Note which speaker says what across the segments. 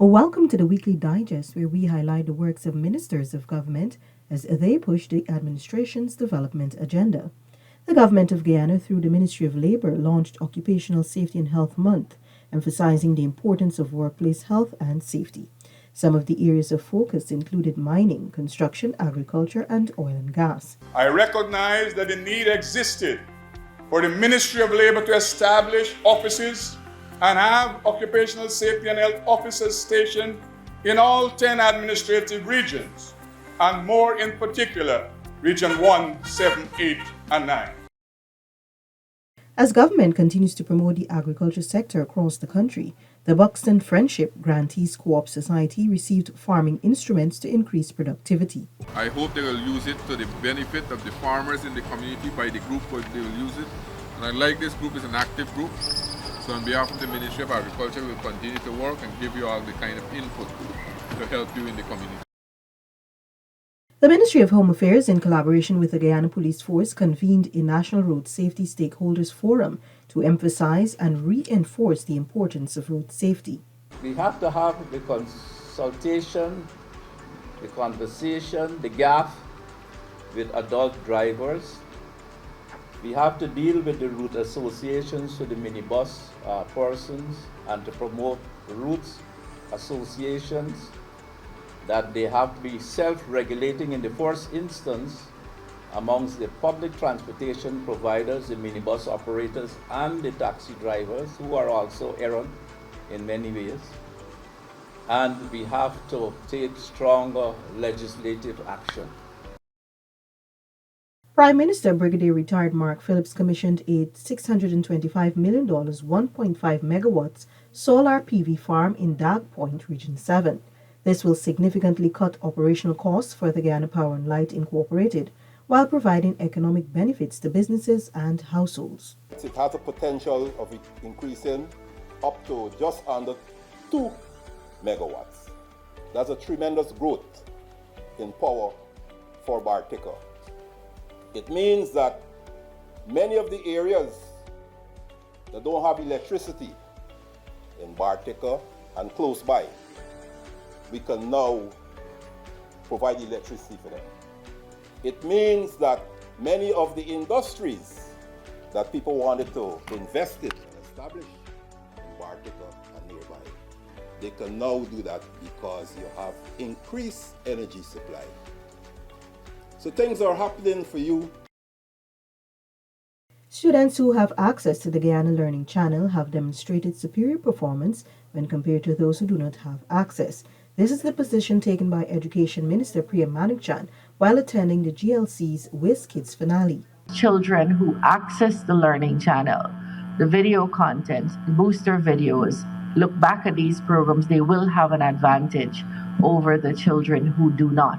Speaker 1: Welcome to the weekly digest where we highlight the works of ministers of government as they push the administration's development agenda. The government of Guyana, through the Ministry of Labor, launched Occupational Safety and Health Month, emphasizing the importance of workplace health and safety. Some of the areas of focus included mining, construction, agriculture, and oil and gas.
Speaker 2: I recognize that the need existed for the Ministry of Labor to establish offices and have occupational safety and health officers stationed in all 10 administrative regions, and more in particular, Region 1, 7, 8, and 9.
Speaker 1: As government continues to promote the agriculture sector across the country, the Buxton Friendship Grantees Co-op Society received farming instruments to increase productivity.
Speaker 3: I hope they will use it to the benefit of the farmers in the community by the group where they will use it. And I like this group is an active group. So on behalf of the Ministry of Agriculture, we'll continue to work and give you all the kind of input to help you in the community.
Speaker 1: The Ministry of Home Affairs, in collaboration with the Guyana Police Force, convened a National Road Safety Stakeholders Forum to emphasize and reinforce the importance of road safety.
Speaker 4: We have to have the consultation, the conversation, the gap with adult drivers. We have to deal with the route associations to the minibus persons and to promote routes associations, that they have to be self-regulating in the first instance amongst the public transportation providers, the minibus operators, and the taxi drivers, who are also errant in many ways. And we have to take stronger legislative action.
Speaker 1: Prime Minister Brigadier Retired Mark Phillips commissioned a $625 million 1.5 megawatts solar PV farm in Dag Point, Region 7. This will significantly cut operational costs for the Guyana Power and Light Incorporated, while providing economic benefits to businesses and households.
Speaker 5: It has a potential of increasing up to just under 2 megawatts. That's a tremendous growth in power for Bartica. It means that many of the areas that don't have electricity in Bartica and close by, we can now provide electricity for them. It means that many of the industries that people wanted to invest in and establish in Bartica and nearby, they can now do that because you have increased energy supply. So things are happening for you.
Speaker 1: Students who have access to the Guyana Learning Channel have demonstrated superior performance when compared to those who do not have access. This is the position taken by Education Minister Priya Manikchan while attending the GLC's Whiz Kids finale.
Speaker 6: Children who access the Learning Channel, the video content, the booster videos, look back at these programs, they will have an advantage over the children who do not.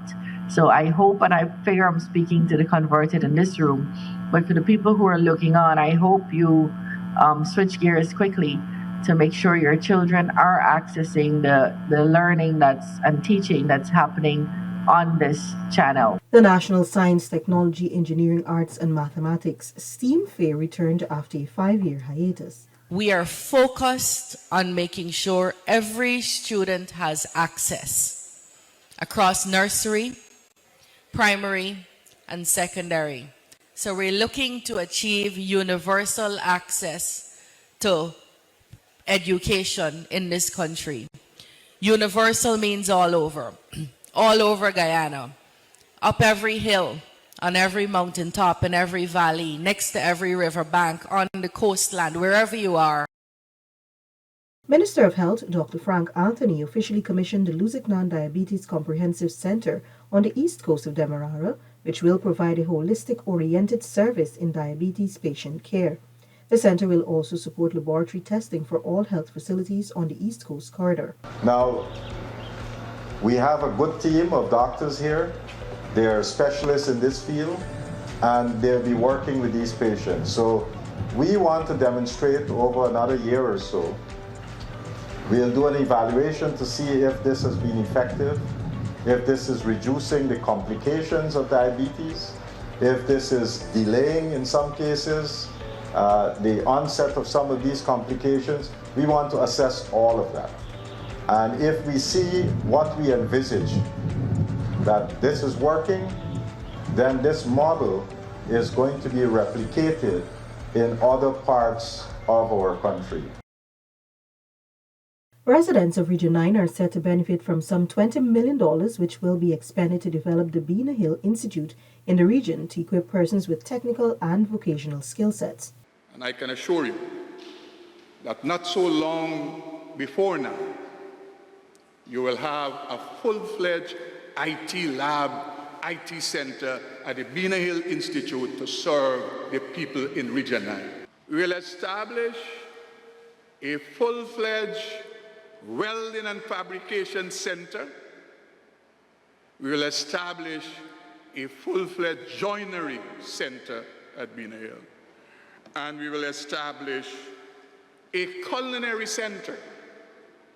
Speaker 6: So I hope, and I figure I'm speaking to the converted in this room, but for the people who are looking on, I hope you switch gears quickly to make sure your children are accessing the learning and teaching that's happening on this channel.
Speaker 1: The National Science, Technology, Engineering, Arts and Mathematics STEAM Fair returned after a 5-year hiatus.
Speaker 7: We are focused on making sure every student has access across nursery, primary, and secondary. So we're looking to achieve universal access to education in this country. Universal means all over, all over Guyana, up every hill, on every mountaintop, in every valley, next to every riverbank, on the coastland, wherever you are.
Speaker 1: Minister of Health Dr. Frank Anthony officially commissioned the Luzignan Diabetes Comprehensive Center on the east coast of Demerara, which will provide a holistic-oriented service in diabetes patient care. The center will also support laboratory testing for all health facilities on the East Coast corridor.
Speaker 8: Now, we have a good team of doctors here. They're specialists in this field, and they'll be working with these patients. So we want to demonstrate over another year or so. We'll do an evaluation to see if this has been effective, if this is reducing the complications of diabetes, if this is delaying, in some cases, the onset of some of these complications. We want to assess all of that. And if we see what we envisage, that this is working, then this model is going to be replicated in other parts of our country.
Speaker 1: Residents of Region 9 are set to benefit from some $20 million, which will be expended to develop the Bena Hill Institute in the region to equip persons with technical and vocational skill sets.
Speaker 2: And I can assure you that not so long before now, you will have a full-fledged IT lab, IT center at the Bena Hill Institute to serve the people in Region 9. We will establish a full-fledged welding and fabrication center. We will establish a full-fledged joinery center at Bena Hill. And we will establish a culinary center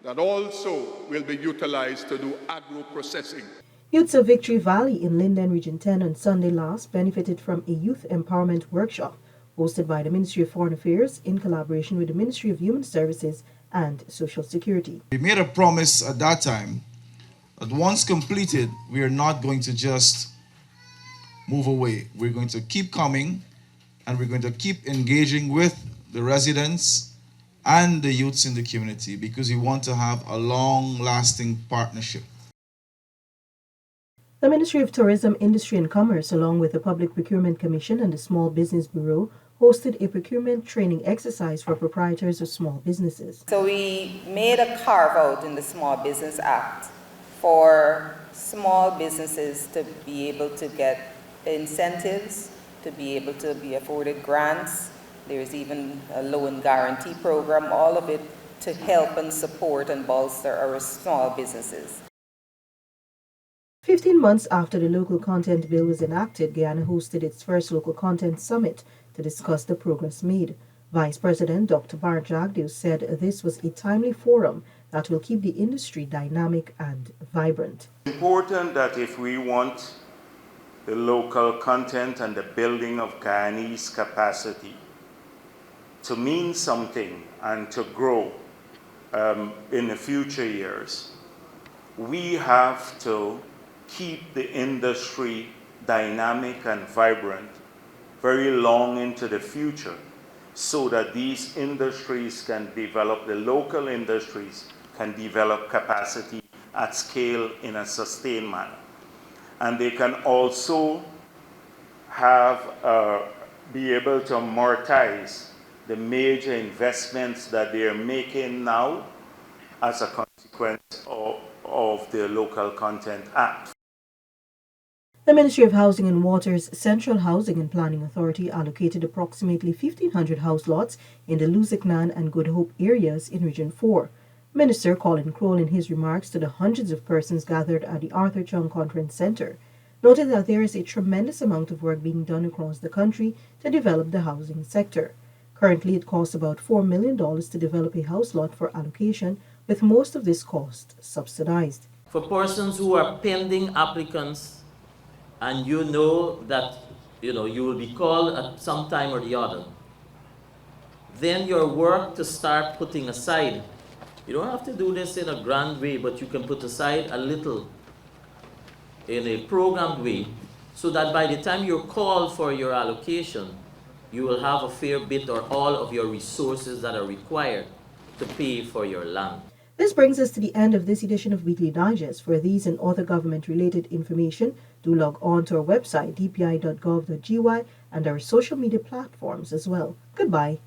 Speaker 2: that also will be utilized to do agro-processing.
Speaker 1: Youths of Victory Valley in Linden Region 10 on Sunday last benefited from a youth empowerment workshop hosted by the Ministry of Foreign Affairs in collaboration with the Ministry of Human Services and Social Security.
Speaker 9: We made a promise at that time that once completed, we are not going to just move away. We're going to keep coming and we're going to keep engaging with the residents and the youths in the community because we want to have a long-lasting partnership.
Speaker 1: The Ministry of Tourism, Industry and Commerce, along with the Public Procurement Commission and the Small Business Bureau, hosted a procurement training exercise for proprietors of small businesses.
Speaker 10: So we made a carve-out in the Small Business Act for small businesses to be able to get incentives, to be able to be afforded grants. There's even a loan guarantee program, all of it to help and support and bolster our small businesses.
Speaker 1: 15 months after the local content bill was enacted, Guyana hosted its first local content summit to discuss the progress made. Vice President Dr. Bart Jagdew said this was a timely forum that will keep the industry dynamic and vibrant.
Speaker 11: It's important that if we want the local content and the building of Guyanese capacity to mean something and to grow in the future years, we have to keep the industry dynamic and vibrant very long into the future so that these industries can develop, the local industries can develop capacity at scale in a sustained manner. And they can also have, be able to amortize the major investments that they are making now as a consequence of the Local Content Act.
Speaker 1: The Ministry of Housing and Water's Central Housing and Planning Authority allocated approximately 1,500 house lots in the Luzicnan and Good Hope areas in Region 4. Minister Colin Crowell, in his remarks to the hundreds of persons gathered at the Arthur Chung Conference Center, noted that there is a tremendous amount of work being done across the country to develop the housing sector. Currently, it costs about $4 million to develop a house lot for allocation, with most of this cost subsidized.
Speaker 12: For persons who are pending applicants and you know that you will be called at some time or the other, then your work to start putting aside, you don't have to do this in a grand way, but you can put aside a little in a programmed way so that by the time you're called for your allocation, you will have a fair bit or all of your resources that are required to pay for your land.
Speaker 1: This brings us to the end of this edition of Weekly Digest. For these and other government-related information, do log on to our website, dpi.gov.gy, and our social media platforms as well. Goodbye.